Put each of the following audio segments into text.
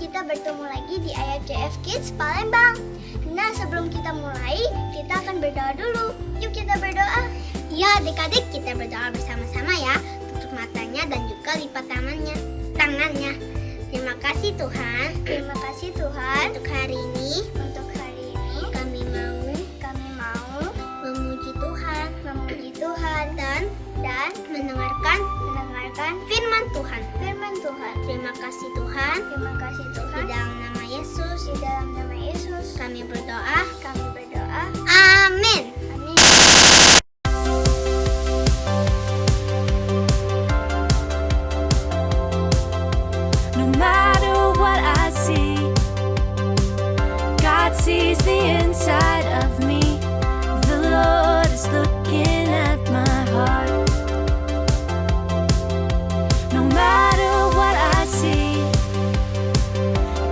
kita bertemu lagi di IFJF Kids Palembang. Nah, sebelum kita mulai, kita akan berdoa dulu. Yuk kita berdoa. Ya, adik-adik, kita berdoa bersama-sama ya. Tutup matanya dan juga lipat tangannya. Terima kasih Tuhan. Terima kasih Tuhan. Untuk hari ini kami mau memuji Tuhan dan mendengarkan firman Tuhan. Terima kasih Tuhan. Di dalam nama Yesus. Kami berdoa. Amin. No matter what I see, God sees the inside of me. The Lord is looking at my heart. No matter what I see,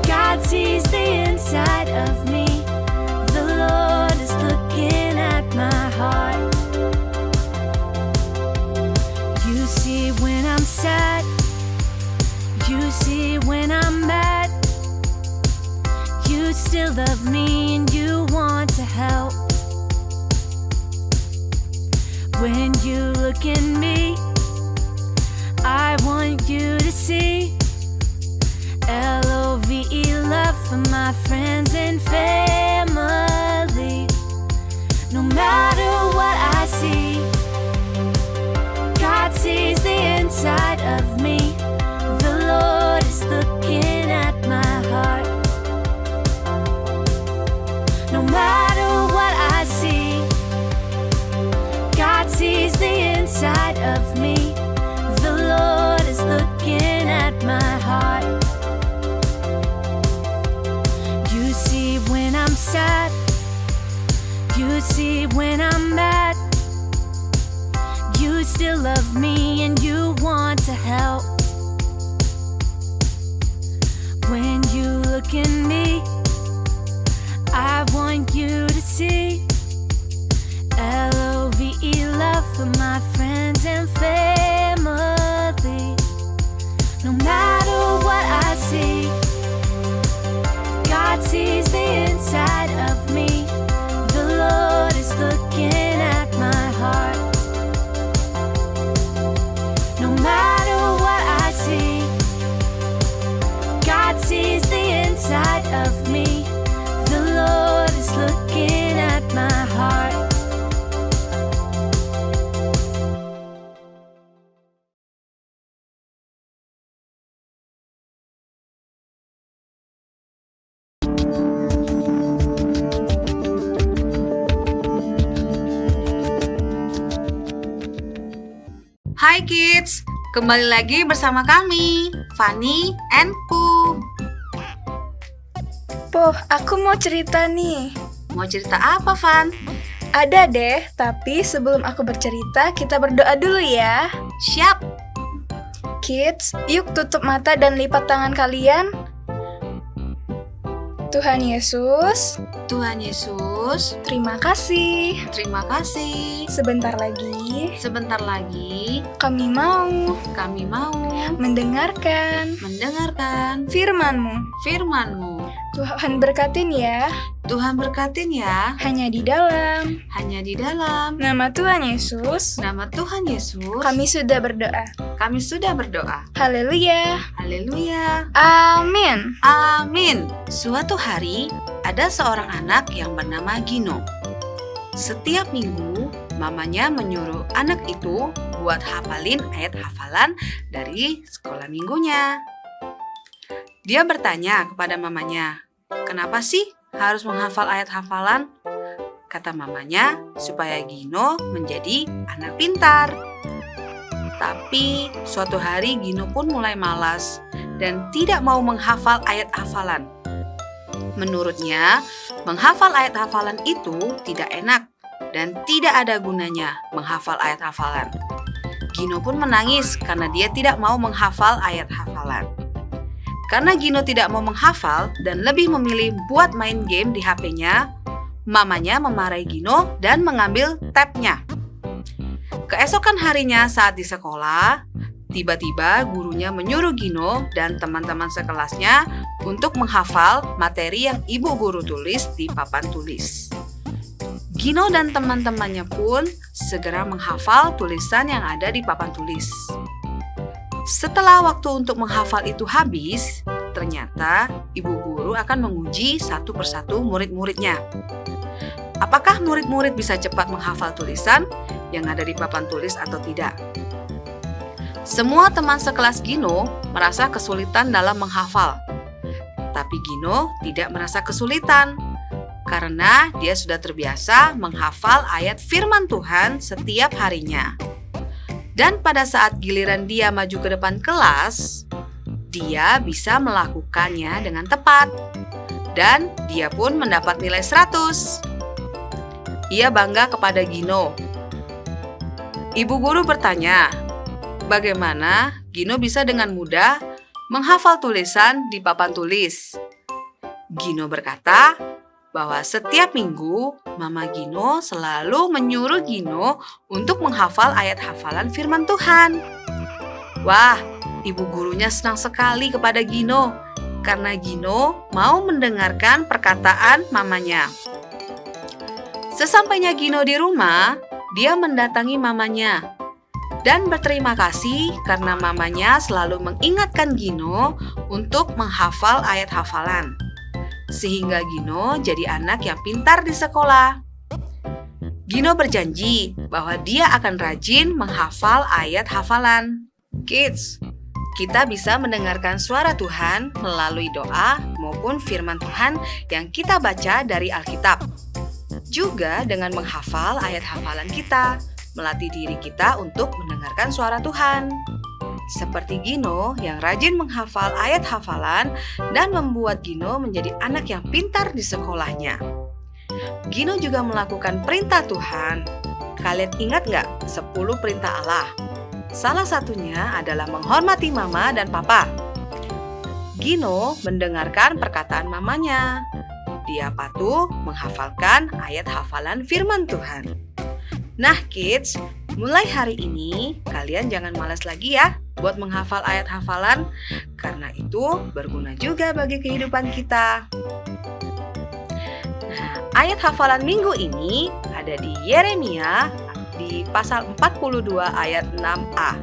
God sees the inside of me. The Lord is looking at my heart. You see when I'm sad, you see when I'm mad. You still love me and you want to help. When you look at me, I want you to see LOVE, love for my friends and family. No matter what I see, God sees the inside of me. The Lord is looking at my heart. No matter what I see, God sees the inside of me. The Lord is looking at my heart. You see when I'm sad, you see when I'm mad. You still love me and you want to help. When you look at me, I want you to see LOVE, love for my friends and family. No matter what I see, God sees the inside of me. The Lord is looking at my heart. No matter what I see, God sees the inside of me. The Lord is looking at my heart. Hai kids, kembali lagi bersama kami, Fanny and Pooh. Poh, aku mau cerita nih. Mau cerita apa, Van? Ada deh, tapi sebelum aku bercerita, kita berdoa dulu ya. Siap. Kids, yuk tutup mata dan lipat tangan kalian. Tuhan Yesus, terima kasih. Terima kasih. Sebentar lagi, kami mau mendengarkan firman-Mu. Tuhan berkatin ya, hanya di dalam nama Tuhan Yesus, kami sudah berdoa. Haleluya. Amin. Amin. Suatu hari, ada seorang anak yang bernama Gino. Setiap minggu, mamanya menyuruh anak itu buat hafalin ayat hafalan dari sekolah minggunya. Dia bertanya kepada mamanya, "Kenapa sih harus menghafal ayat hafalan?" Kata mamanya, supaya Gino menjadi anak pintar. Tapi suatu hari Gino pun mulai malas dan tidak mau menghafal ayat hafalan. Menurutnya, menghafal ayat hafalan itu tidak enak dan tidak ada gunanya menghafal ayat hafalan. Gino pun menangis karena dia tidak mau menghafal ayat hafalan. Karena Gino tidak mau menghafal dan lebih memilih buat main game di HP-nya, mamanya memarahi Gino dan mengambil tabnya. Keesokan harinya saat di sekolah, tiba-tiba gurunya menyuruh Gino dan teman-teman sekelasnya untuk menghafal materi yang ibu guru tulis di papan tulis. Gino dan teman-temannya pun segera menghafal tulisan yang ada di papan tulis. Setelah waktu untuk menghafal itu habis, ternyata ibu guru akan menguji satu persatu murid-muridnya. Apakah murid-murid bisa cepat menghafal tulisan yang ada di papan tulis atau tidak? Semua teman sekelas Gino merasa kesulitan dalam menghafal. Tapi Gino tidak merasa kesulitan karena dia sudah terbiasa menghafal ayat firman Tuhan setiap harinya. Dan pada saat giliran dia maju ke depan kelas, dia bisa melakukannya dengan tepat. Dan dia pun mendapat nilai 100. Ia bangga kepada Gino. Ibu guru bertanya, bagaimana Gino bisa dengan mudah menghafal tulisan di papan tulis? Gino berkata bahwa setiap minggu Mama Gino selalu menyuruh Gino untuk menghafal ayat hafalan firman Tuhan. Wah, ibu gurunya senang sekali kepada Gino karena Gino mau mendengarkan perkataan mamanya. Sesampainya Gino di rumah, dia mendatangi mamanya dan berterima kasih karena mamanya selalu mengingatkan Gino untuk menghafal ayat hafalan. Sehingga Gino jadi anak yang pintar di sekolah. Gino berjanji bahwa dia akan rajin menghafal ayat hafalan. Kids, kita bisa mendengarkan suara Tuhan melalui doa maupun firman Tuhan yang kita baca dari Alkitab. Juga dengan menghafal ayat hafalan kita, melatih diri kita untuk mendengarkan suara Tuhan. Seperti Gino yang rajin menghafal ayat hafalan dan membuat Gino menjadi anak yang pintar di sekolahnya. Gino juga melakukan perintah Tuhan. Kalian ingat nggak 10 perintah Allah? Salah satunya adalah menghormati mama dan papa. Gino mendengarkan perkataan mamanya. Dia patuh menghafalkan ayat hafalan firman Tuhan. Nah kids, mulai hari ini kalian jangan malas lagi ya buat menghafal ayat hafalan, karena itu berguna juga bagi kehidupan kita. Nah, ayat hafalan minggu ini ada di Yeremia di pasal 42 ayat 6a.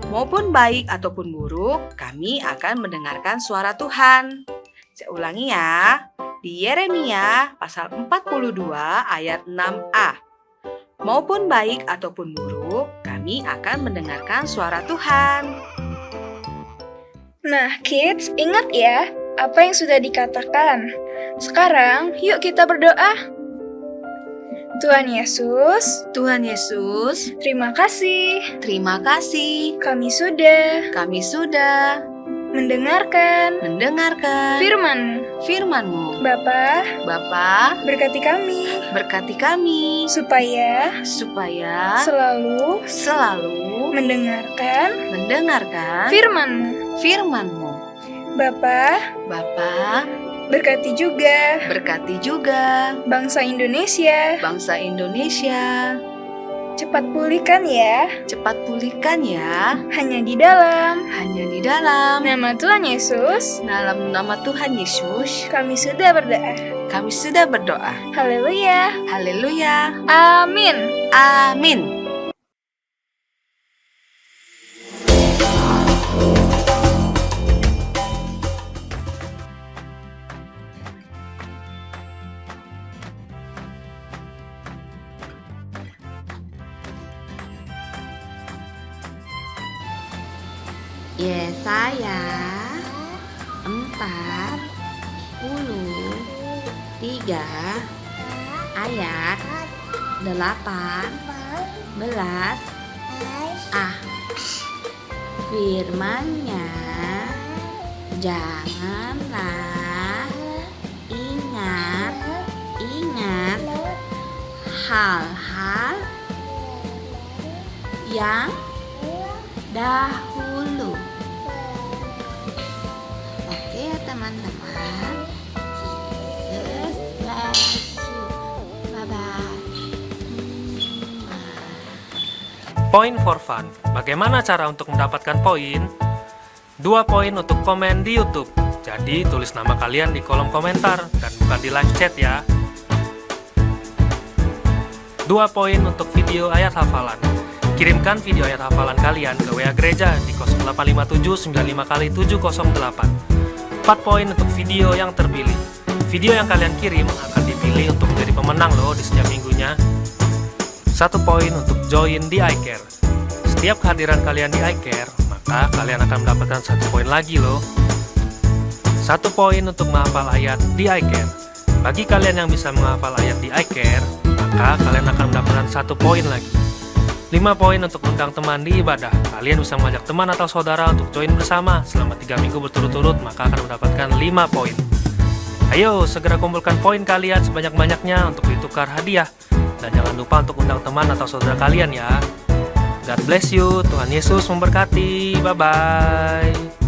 Maupun baik ataupun buruk, kami akan mendengarkan suara Tuhan. Saya ulangi ya, di Yeremia pasal 42 ayat 6a. Maupun baik ataupun buruk, kami akan mendengarkan suara Tuhan. Nah, kids, ingat ya apa yang sudah dikatakan. Sekarang, yuk kita berdoa. Tuhan Yesus, Terima kasih. Kami sudah mendengarkan firman-Mu. Bapa, berkati kami, supaya selalu mendengarkan firman-Mu. Bapa, berkati juga bangsa Indonesia. Cepat pulihkan ya, hanya di dalam nama Tuhan Yesus. Kami sudah berdoa. Haleluya. Amin. Yesaya 43 ayat 18. Firman-Nya, janganlah ingat hal-hal yang dahulu. Oke ya teman-teman. Jesus bless you. Bye-bye. Point for fun. Bagaimana cara untuk mendapatkan poin? 2 poin untuk komen di YouTube. Jadi tulis nama kalian di kolom komentar dan bukan di live chat ya. 2 poin untuk video ayat hafalan. Kirimkan video ayat hafalan kalian ke WA gereja di 0857 95 kali 708. 4 poin untuk video yang terpilih. Video yang kalian kirim akan dipilih untuk menjadi pemenang loh di setiap minggunya. 1 poin untuk join di iCare. Setiap kehadiran kalian di iCare, maka kalian akan mendapatkan 1 poin lagi loh. 1 poin untuk menghafal ayat di iCare. Bagi kalian yang bisa menghafal ayat di iCare, maka kalian akan mendapatkan 1 poin lagi. 5 poin untuk undang teman di ibadah. Kalian bisa mengajak teman atau saudara untuk join bersama selama 3 minggu berturut-turut, maka akan mendapatkan 5 poin. Ayo, segera kumpulkan poin kalian sebanyak-banyaknya untuk ditukar hadiah. Dan jangan lupa untuk undang teman atau saudara kalian ya. God bless you, Tuhan Yesus memberkati. Bye-bye.